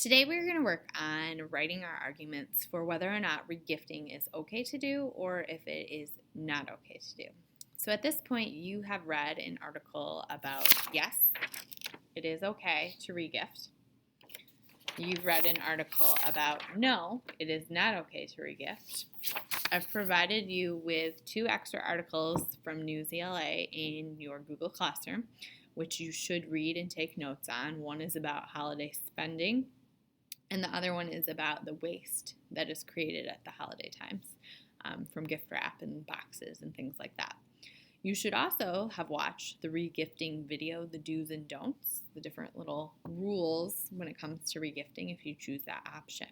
Today we're going to work on writing our arguments for whether or not regifting is okay to do or if it is not okay to do. So at this point you have read an article about yes, it is okay to regift. You've read an article about no, it is not okay to regift. I've provided you with 2 extra articles from Newsela in your Google Classroom, which you should read and take notes on. One is about holiday spending, and the other one is about the waste that is created at the holiday times from gift wrap and boxes and things like that. You should also have watched the regifting video, the do's and don'ts, the different little rules when it comes to regifting if you choose that option,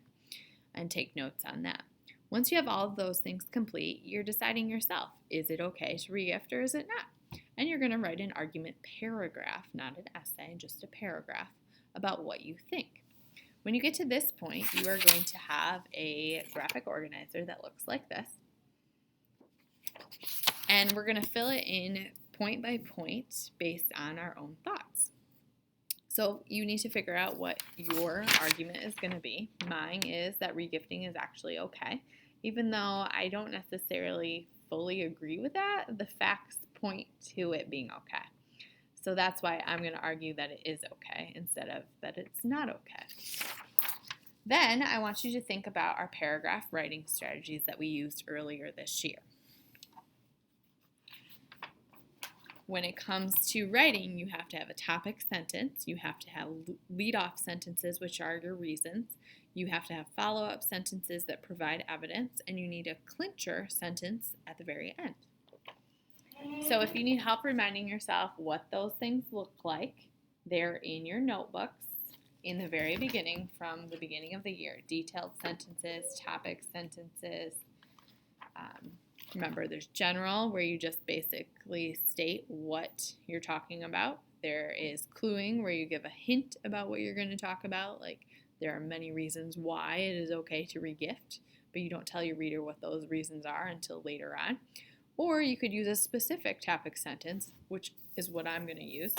and take notes on that. Once you have all of those things complete, you're deciding yourself, is it okay to regift or is it not? And you're going to write an argument paragraph, not an essay, just a paragraph about what you think. When you get to this point, you are going to have a graphic organizer that looks like this. And we're going to fill it in point by point based on our own thoughts. So you need to figure out what your argument is going to be. Mine is that regifting is actually okay. Even though I don't necessarily fully agree with that, the facts point to it being okay. So that's why I'm going to argue that it is okay instead of that it's not okay. Then I want you to think about our paragraph writing strategies that we used earlier this year. When it comes to writing, you have to have a topic sentence, you have to have lead-off sentences, which are your reasons, you have to have follow-up sentences that provide evidence, and you need a clincher sentence at the very end. So if you need help reminding yourself what those things look like, they're in your notebooks in the very beginning, from the beginning of the year. Detailed sentences, topic sentences. Remember, there's general, where you just basically state what you're talking about. There is cluing, where you give a hint about what you're going to talk about. Like, there are many reasons why it is okay to regift, but you don't tell your reader what those reasons are until later on. Or you could use a specific topic sentence, which is what I'm going to use.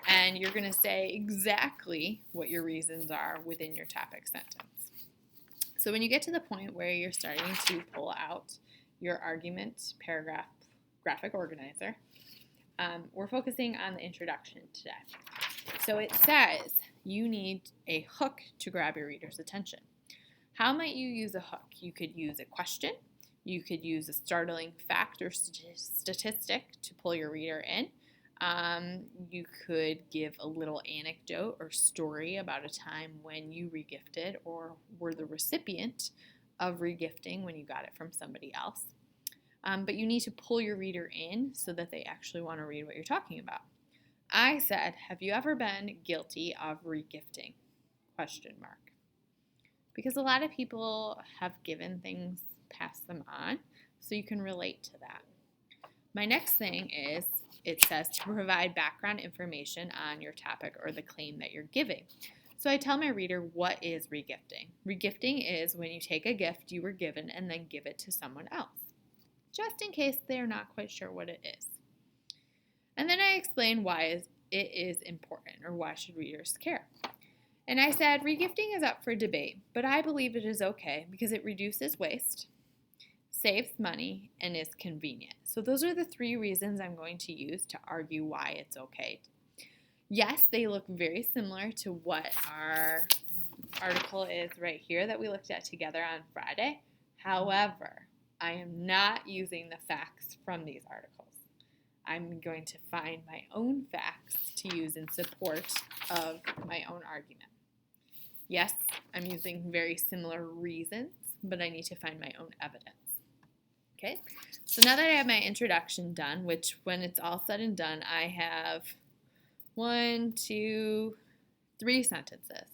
And you're going to say exactly what your reasons are within your topic sentence. So when you get to the point where you're starting to pull out your argument paragraph graphic organizer, we're focusing on the introduction today. So it says you need a hook to grab your reader's attention. How might you use a hook? You could use a question. You could use a startling fact or statistic to pull your reader in. You could give a little anecdote or story about a time when you regifted or were the recipient of regifting when you got it from somebody else. But you need to pull your reader in so that they actually want to read what you're talking about. I said, have you ever been guilty of regifting? ? Because a lot of people have given things, passed them on, so you can relate to that. My next thing is, it says to provide background information on your topic or the claim that you're giving. So I tell my reader, what is regifting? Regifting is when you take a gift you were given and then give it to someone else, just in case they're not quite sure what it is. And then I explain why it is important, or why should readers care. And I said, regifting is up for debate, but I believe it is okay because it reduces waste, saves money, and is convenient. So those are the 3 reasons I'm going to use to argue why it's okay. Yes, they look very similar to what our article is right here that we looked at together on Friday. However, I am not using the facts from these articles. I'm going to find my own facts to use in support of my own argument. Yes, I'm using very similar reasons, but I need to find my own evidence. Okay, so now that I have my introduction done, which when it's all said and done, I have 1, 2, 3 sentences.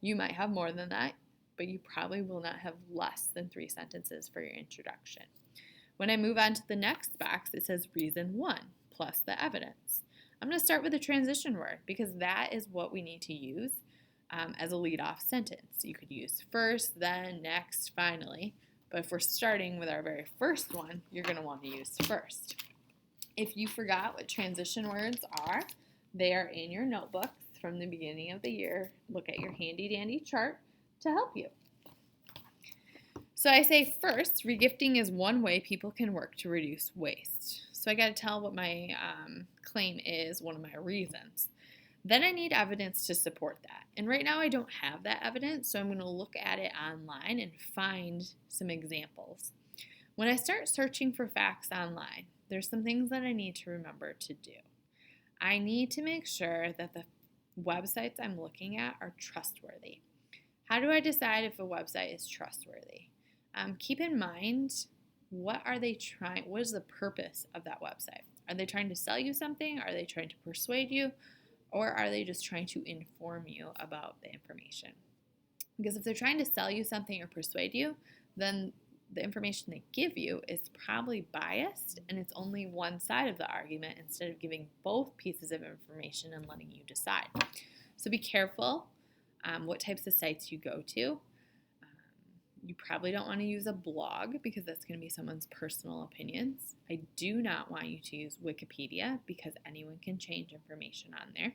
You might have more than that, but you probably will not have less than 3 sentences for your introduction. When I move on to the next box, it says reason 1 plus the evidence. I'm going to start with a transition word because that is what we need to use as a lead-off sentence. You could use first, then, next, finally. But if we're starting with our very first one, you're going to want to use first. If you forgot what transition words are, they are in your notebooks from the beginning of the year. Look at your handy dandy chart to help you. So I say first, regifting is one way people can work to reduce waste. So I got to tell what my claim is, one of my reasons. Then I need evidence to support that. And right now I don't have that evidence, so I'm going to look at it online and find some examples. When I start searching for facts online, there's some things that I need to remember to do. I need to make sure that the websites I'm looking at are trustworthy. How do I decide if a website is trustworthy? Keep in mind, what is the purpose of that website? Are they trying to sell you something? Are they trying to persuade you? Or are they just trying to inform you about the information? Because if they're trying to sell you something or persuade you, then the information they give you is probably biased and it's only one side of the argument instead of giving both pieces of information and letting you decide. So be careful what types of sites you go to. You probably don't want to use a blog because that's going to be someone's personal opinions. I do not want you to use Wikipedia because anyone can change information on there.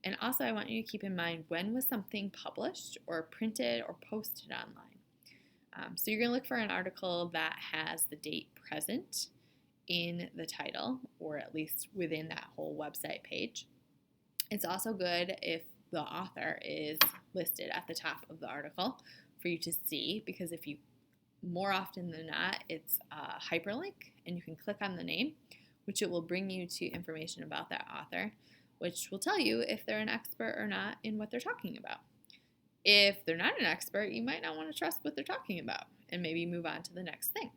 And also I want you to keep in mind, when was something published or printed or posted online? So you're going to look for an article that has the date present in the title, or at least within that whole website page. It's also good if the author is listed at the top of the article for you to see, because if you, more often than not, it's a hyperlink and you can click on the name, which it will bring you to information about that author, which will tell you if they're an expert or not in what they're talking about. If they're not an expert, you might not want to trust what they're talking about and maybe move on to the next thing.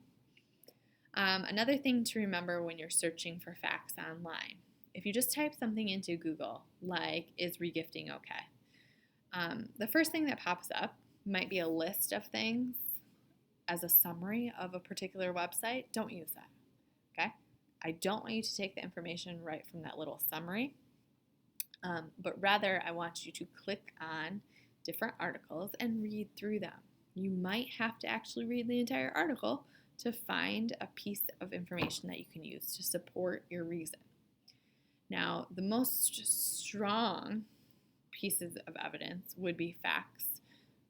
Another thing to remember when you're searching for facts online, if you just type something into Google, like, is regifting okay? The first thing that pops up might be a list of things as a summary of a particular website. Don't use that, okay? I don't want you to take the information right from that little summary, but rather I want you to click on different articles and read through them. You might have to actually read the entire article to find a piece of information that you can use to support your reason. Now, the most strong pieces of evidence would be facts,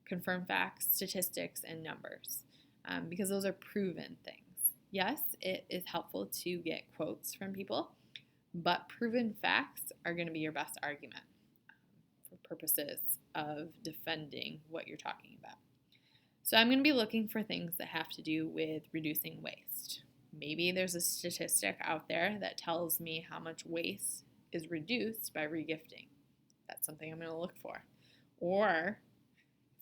confirmed facts, statistics, and numbers, because those are proven things. Yes, it is helpful to get quotes from people, but proven facts are going to be your best argument for purposes of defending what you're talking about. So I'm going to be looking for things that have to do with reducing waste. Maybe there's a statistic out there that tells me how much waste is reduced by regifting. That's something I'm going to look for. Or,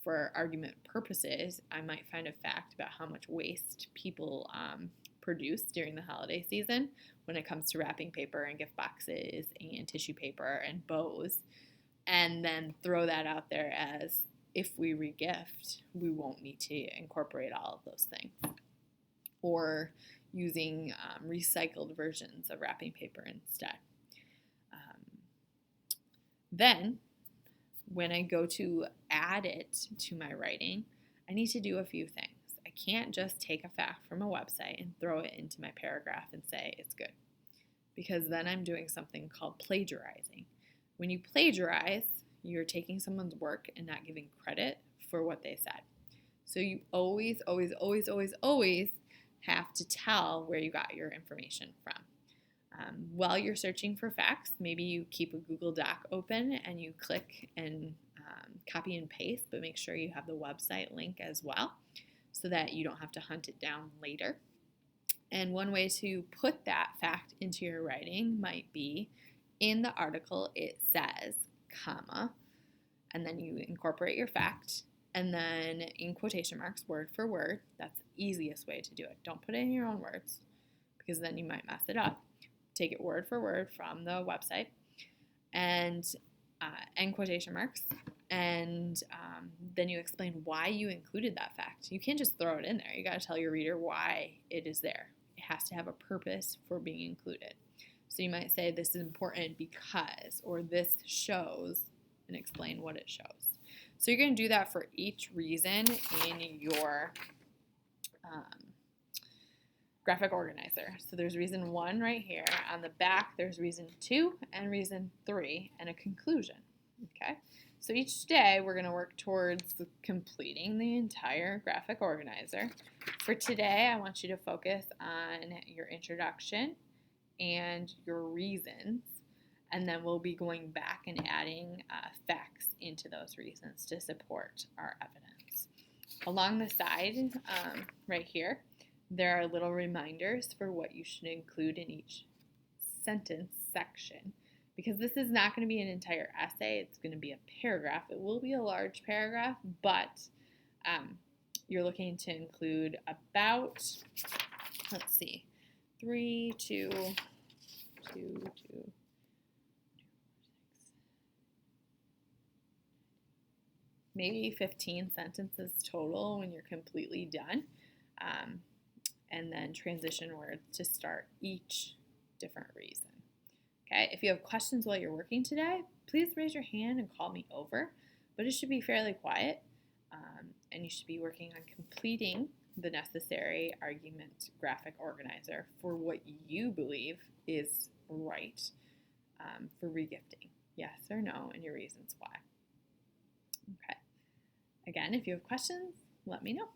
for argument purposes, I might find a fact about how much waste people produce during the holiday season when it comes to wrapping paper and gift boxes and tissue paper and bows, and then throw that out there as, if we regift, we won't need to incorporate all of those things. Or using recycled versions of wrapping paper instead. Then, when I go to add it to my writing, I need to do a few things. I can't just take a fact from a website and throw it into my paragraph and say it's good, because then I'm doing something called plagiarizing. When you plagiarize, you're taking someone's work and not giving credit for what they said. So you always, always, always, always, always have to tell where you got your information from. While you're searching for facts, maybe you keep a Google Doc open and you click and copy and paste, but make sure you have the website link as well so that you don't have to hunt it down later. And one way to put that fact into your writing might be, in the article it says, comma, and then you incorporate your fact, and then in quotation marks, word for word. That's the easiest way to do it. Don't put it in your own words, because then you might mess it up. Take it word for word from the website, and end quotation marks, and then you explain why you included that fact. You can't just throw it in there. You got to tell your reader why it is there. It has to have a purpose for being included. So you might say, this is important because, or this shows, and explain what it shows. So you're going to do that for each reason in your graphic organizer. So there's reason 1 right here. On the back, there's reason 2 and reason 3 and a conclusion. Okay? So each day, we're going to work towards completing the entire graphic organizer. For today, I want you to focus on your introduction and your reasons, and then we'll be going back and adding facts into those reasons to support our evidence. Along the side, right here, there are little reminders for what you should include in each sentence section. Because this is not going to be an entire essay, it's going to be a paragraph. It will be a large paragraph, but you're looking to include about, let's see, 3, 2, 2, 2, maybe 15 sentences total when you're completely done, and then transition words to start each different reason. Okay, if you have questions while you're working today, please raise your hand and call me over, but it should be fairly quiet, and you should be working on completing the necessary argument graphic organizer for what you believe is right for regifting. Yes or no, and your reasons why. Okay. Again, if you have questions, let me know.